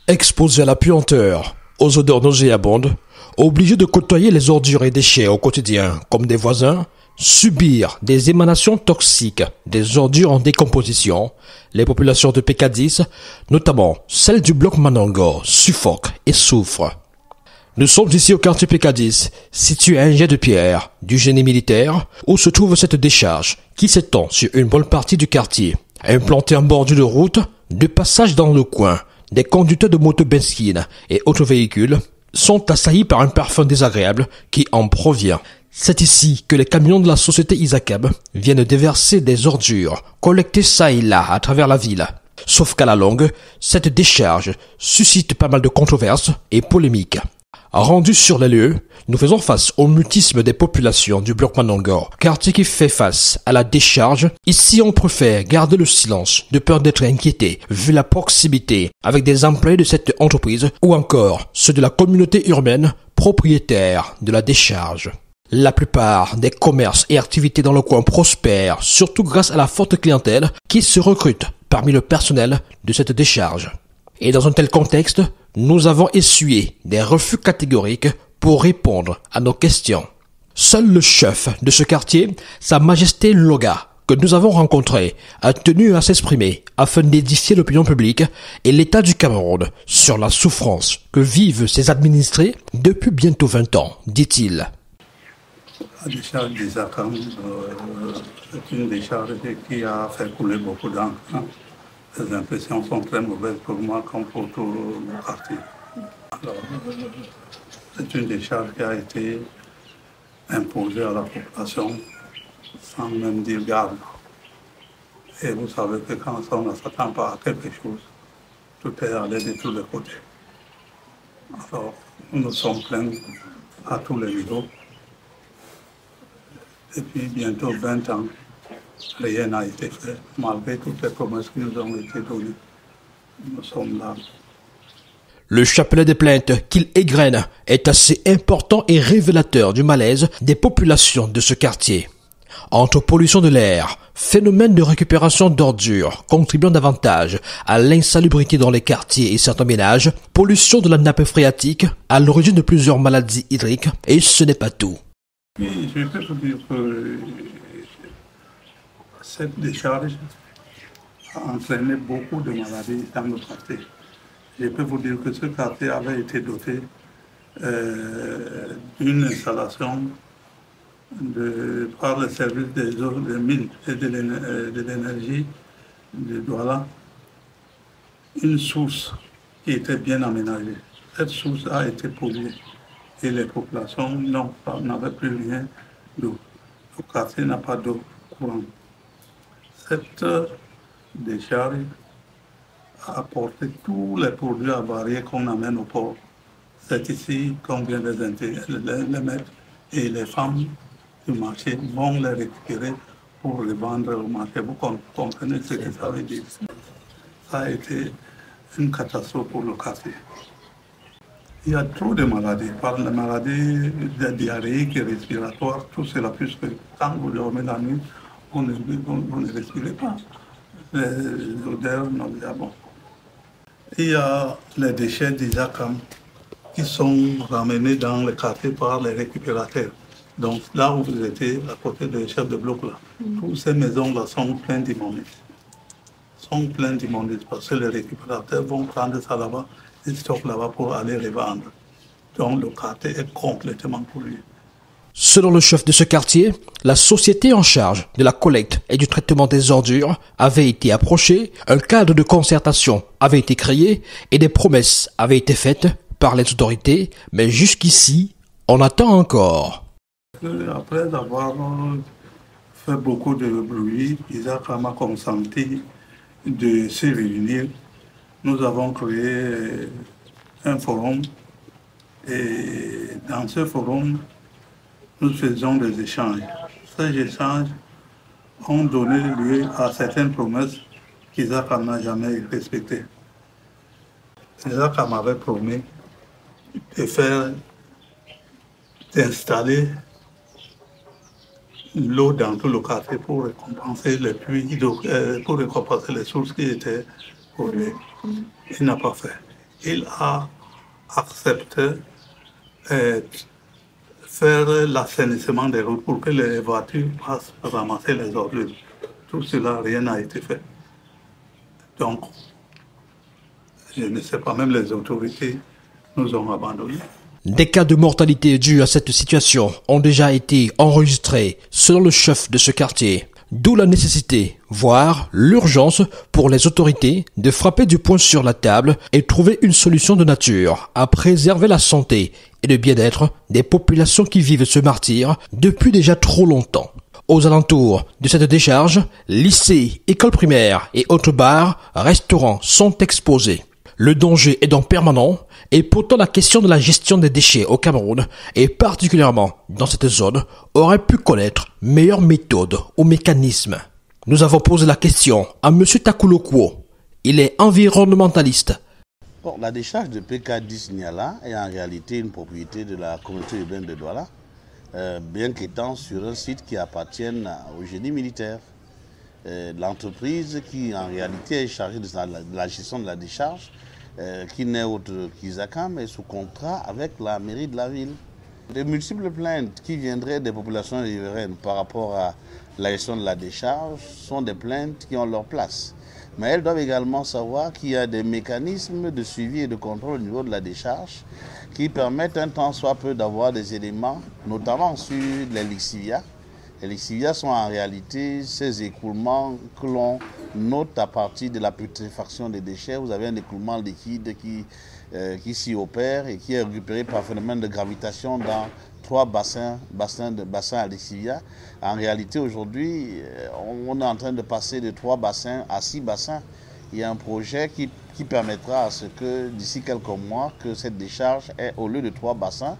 Exposés à la puanteur, aux odeurs nauséabondes, obligés de côtoyer les ordures et déchets au quotidien comme des voisins, subir des émanations toxiques des ordures en décomposition, les populations de Pécadis, notamment celles du bloc Manongo, suffoquent et souffrent. Nous sommes ici au quartier Pécadis, situé à un jet de pierre du génie militaire, où se trouve cette décharge qui s'étend sur une bonne partie du quartier. Implantée en bordure de route, de passage dans le coin, des conducteurs de motos benzine et autovéhicules sont assaillis par un parfum désagréable qui en provient. C'est ici que les camions de la société Isacab viennent déverser des ordures collectées çà et là à travers la ville. Sauf qu'à la longue, cette décharge suscite pas mal de controverses et polémiques. Rendus sur les lieux, nous faisons face au mutisme des populations du bloc Manongo, quartier qui fait face à la décharge. Ici, on préfère garder le silence de peur d'être inquiété, vu la proximité avec des employés de cette entreprise ou encore ceux de la communauté urbaine propriétaire de la décharge. La plupart des commerces et activités dans le coin prospèrent, surtout grâce à la forte clientèle qui se recrute parmi le personnel de cette décharge. Et dans un tel contexte, nous avons essuyé des refus catégoriques pour répondre à nos questions. Seul le chef de ce quartier, Sa Majesté Loga, que nous avons rencontré, a tenu à s'exprimer afin d'édifier l'opinion publique et l'État du Cameroun sur la souffrance que vivent ses administrés depuis bientôt 20 ans, dit-il. La décharge des Akam, c'est une décharge qui a fait couler beaucoup d'encre. Les impressions sont très mauvaises pour moi comme pour tout le quartier. Alors, c'est une décharge qui a été imposée à la population sans même dire garde. Et vous savez que quand on ne s'attend pas à quelque chose, tout est allé de tous les côtés. Alors, nous nous sommes plaints à tous les niveaux. Depuis bientôt 20 ans, rien n'a été fait, malgré toutes les promesses qui nous ont été données. Nous sommes là. Le chapelet des plaintes qu'il égrène est assez important et révélateur du malaise des populations de ce quartier. Entre pollution de l'air, phénomène de récupération d'ordures contribuant davantage à l'insalubrité dans les quartiers et certains ménages, pollution de la nappe phréatique à l'origine de plusieurs maladies hydriques, et ce n'est pas tout. Oui, je peux vous dire que cette décharge a entraîné beaucoup de maladies dans le quartier. Je peux vous dire que ce quartier avait été doté d'une installation par le service des eaux de mines et de l'énergie de Douala, une source qui était bien aménagée. Cette source a été polluée et les populations n'avaient plus rien d'eau. Le quartier n'a pas d'eau courante. Cette décharge a apporté tous les produits avariés qu'on amène au port. C'est ici qu'on vient les mettre et les femmes du marché vont les récupérer pour les vendre au marché. Vous comprenez ce que ça veut dire? Ça a été une catastrophe pour le quartier. Il y a trop de maladies, par les maladies diarrhéiques et respiratoires, tout cela, puisque quand vous dormez la nuit, vous ne respirez pas. Les odeurs nauséabondes. Il y a les déchets d'Isakam qui sont ramenés dans le quartier par les récupérateurs. Donc là où vous étiez, à côté des chefs de bloc, là, toutes ces maisons-là sont pleines d'immondices. Parce que les récupérateurs vont prendre ça là-bas, ils stockent là-bas pour aller revendre. Donc le quartier est complètement pollué. Selon le chef de ce quartier, la société en charge de la collecte et du traitement des ordures avait été approchée, un cadre de concertation avait été créé et des promesses avaient été faites par les autorités, mais jusqu'ici, on attend encore. Après avoir fait beaucoup de bruit, Isaac a consenti de se réunir. Nous avons créé un forum et dans ce forum, nous faisons des échanges. Ces échanges ont donné lieu à certaines promesses qu'Isaac n'a jamais respectées. Isaac m'avait promis d'installer l'eau dans tout le quartier pour récompenser les pluies, pour récompenser les sources qui étaient polluées. Il n'a pas fait. il a accepté de faire l'assainissement des routes pour que les voitures passent ramasser les ordures. Tout cela, rien n'a été fait. Donc, je ne sais pas, même les autorités nous ont abandonnés. Des cas de mortalité dus à cette situation ont déjà été enregistrés selon le chef de ce quartier. D'où la nécessité, voire l'urgence pour les autorités de frapper du poing sur la table et trouver une solution de nature à préserver la santé et le bien-être des populations qui vivent ce martyre depuis déjà trop longtemps. Aux alentours de cette décharge, lycées, écoles primaires et autres bars, restaurants sont exposés. Le danger est donc permanent et pourtant la question de la gestion des déchets au Cameroun, et particulièrement dans cette zone, aurait pu connaître meilleure méthode ou mécanisme. Nous avons posé la question à M. Takulo Kwo. Il est environnementaliste. Bon, la décharge de PK10 Niala est en réalité une propriété de la communauté urbaine de Douala, bien qu'étant sur un site qui appartient au génie militaire. L'entreprise qui en réalité est chargée de la gestion de la décharge, qui n'est autre qu'Isakam, est sous contrat avec la mairie de la ville. De multiples plaintes qui viendraient des populations riveraines par rapport à la gestion de la décharge sont des plaintes qui ont leur place. Mais elles doivent également savoir qu'il y a des mécanismes de suivi et de contrôle au niveau de la décharge qui permettent un temps soit peu d'avoir des éléments, notamment sur les lixivias. Les lixivias sont en réalité ces écoulements que l'on note à partir de la putréfaction des déchets. Vous avez un écoulement liquide qui s'y opère et qui est récupéré par phénomène de gravitation dans 3 bassins à lixivia. En réalité, aujourd'hui, on est en train de passer de 3 bassins à 6 bassins. Il y a un projet qui permettra à ce que d'ici quelques mois, que cette décharge ait, au lieu de 3 bassins,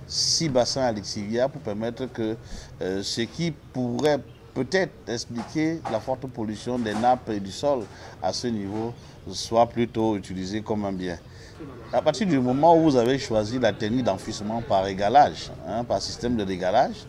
6 bassins à lixivia, pour permettre que ce qui pourrait peut-être expliquer la forte pollution des nappes et du sol à ce niveau soit plutôt utilisé comme un bien. À partir du moment où vous avez choisi la technique d'enfouissement par égalage, par système de dégalage,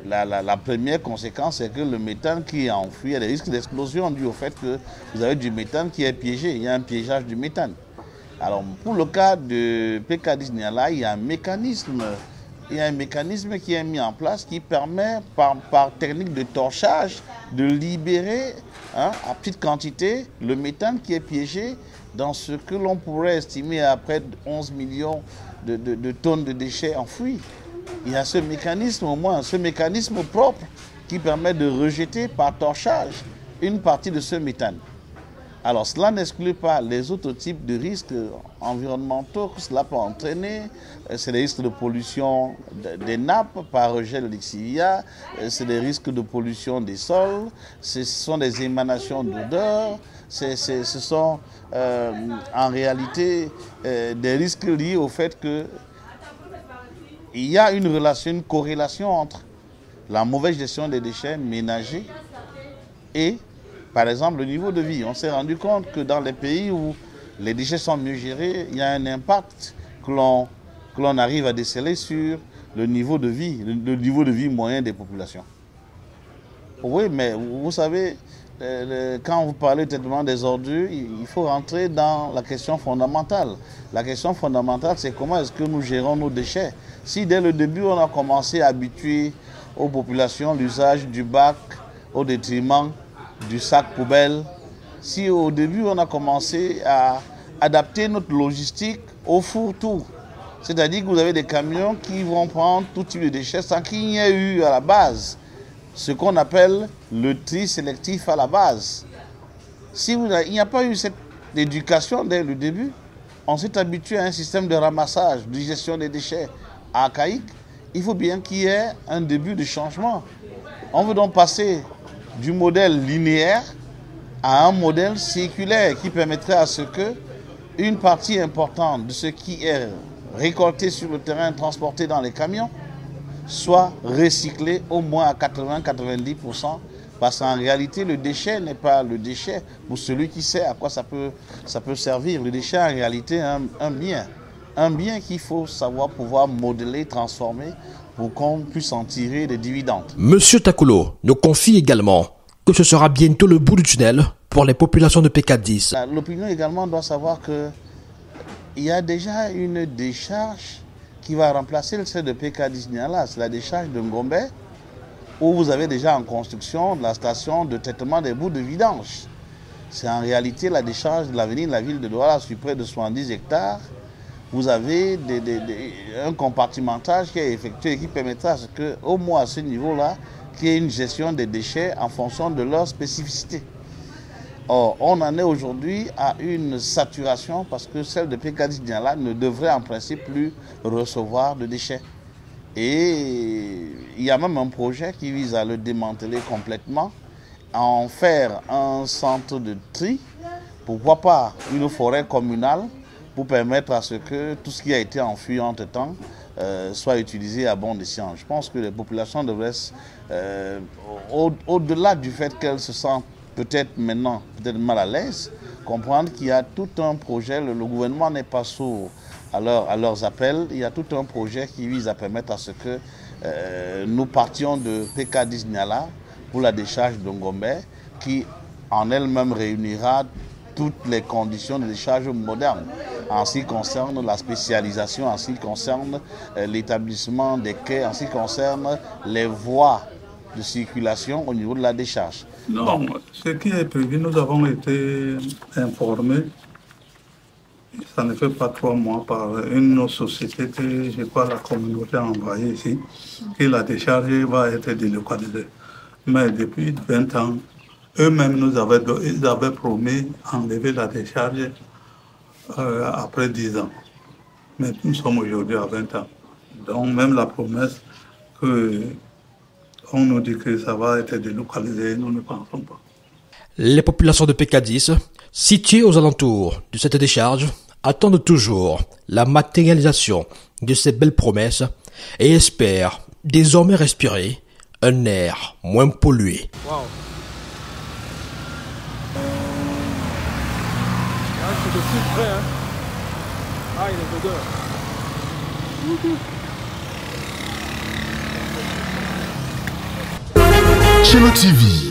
la première conséquence c'est que le méthane qui est enfoui, il y a des risques d'explosion dus au fait que vous avez du méthane qui est piégé, il y a un piégeage du méthane. Alors pour le cas de PK10 Niala, il y a un mécanisme qui est mis en place qui permet par technique de torchage de libérer à petite quantité le méthane qui est piégé dans ce que l'on pourrait estimer à près de 11 millions de tonnes de déchets enfouis. Il y a ce mécanisme, au moins ce mécanisme propre qui permet de rejeter par torchage une partie de ce méthane. Alors cela n'exclut pas les autres types de risques environnementaux que cela peut entraîner. C'est les risques de pollution des nappes par rejet de lixivia, c'est des risques de pollution des sols, ce sont des émanations d'odeurs, ce sont en réalité des risques liés au fait qu'il y a une relation, une corrélation entre la mauvaise gestion des déchets ménagers et, par exemple, le niveau de vie. On s'est rendu compte que dans les pays où les déchets sont mieux gérés, il y a un impact que l'on arrive à déceler sur le niveau de vie, le niveau de vie moyen des populations. Oui, mais vous savez, quand vous parlez de traitement des ordures, il faut rentrer dans la question fondamentale. La question fondamentale, c'est comment est-ce que nous gérons nos déchets. Si dès le début, on a commencé à habituer aux populations l'usage du bac au détriment du sac poubelle, si au début on a commencé à adapter notre logistique au fourre-tout, c'est-à-dire que vous avez des camions qui vont prendre tout type de déchets sans qu'il y ait eu à la base ce qu'on appelle le tri sélectif à la base. Si il n'y a pas eu cette éducation dès le début, on s'est habitué à un système de ramassage, de gestion des déchets archaïque. Il faut bien qu'il y ait un début de changement. On veut donc passer du modèle linéaire à un modèle circulaire qui permettrait à ce que une partie importante de ce qui est récolté sur le terrain, transporté dans les camions, soit recyclé au moins à 80-90%, parce qu'en réalité, le déchet n'est pas le déchet pour celui qui sait à quoi ça peut servir. Le déchet, en réalité, est un bien qu'il faut savoir pouvoir modeler, transformer, pour qu'on puisse en tirer des dividendes. Monsieur Takulo nous confie également que ce sera bientôt le bout du tunnel pour les populations de PK10. L'opinion également doit savoir que il y a déjà une décharge qui va remplacer celle de PK10 Niala, c'est la décharge de Ngombe, où vous avez déjà en construction la station de traitement des boues de vidange. C'est en réalité la décharge de l'avenir de la ville de Douala sur près de 70 hectares. Vous avez un compartimentage qui est effectué et qui permettra à ce qu'au moins à ce niveau-là, qu'il y ait une gestion des déchets en fonction de leur spécificité. Or, on en est aujourd'hui à une saturation parce que celle de PK10 Niala ne devrait en principe plus recevoir de déchets. Et il y a même un projet qui vise à le démanteler complètement, à en faire un centre de tri, pourquoi pas une forêt communale, pour permettre à ce que tout ce qui a été enfui entre-temps soit utilisé à bon escient. Je pense que les populations devraient, au-delà du fait qu'elles se sentent peut-être maintenant mal à l'aise, comprendre qu'il y a tout un projet, le gouvernement n'est pas sourd à leurs appels, il y a tout un projet qui vise à permettre à ce que nous partions de PK10 Niala pour la décharge de Ngombe, qui en elle-même réunira toutes les conditions de décharge moderne, en ce qui concerne la spécialisation, en ce qui concerne l'établissement des quais, en ce qui concerne les voies de circulation au niveau de la décharge. Non, ce qui est prévu, nous avons été informés, ça ne fait pas 3 mois, par une société que je crois la communauté a envoyée ici, que la décharge va être délocalisée. Mais depuis 20 ans, eux-mêmes ils avaient promis enlever la décharge après 10 ans. Mais nous sommes aujourd'hui à 20 ans. Donc même la promesse qu'on nous dit que ça va être délocalisé, nous ne pensons pas. Les populations de PK10, situées aux alentours de cette décharge, attendent toujours la matérialisation de ces belles promesses et espèrent désormais respirer un air moins pollué. Wow. Ah, c'est de tout près, hein. Ah, il est d'odeur. Chelo TV.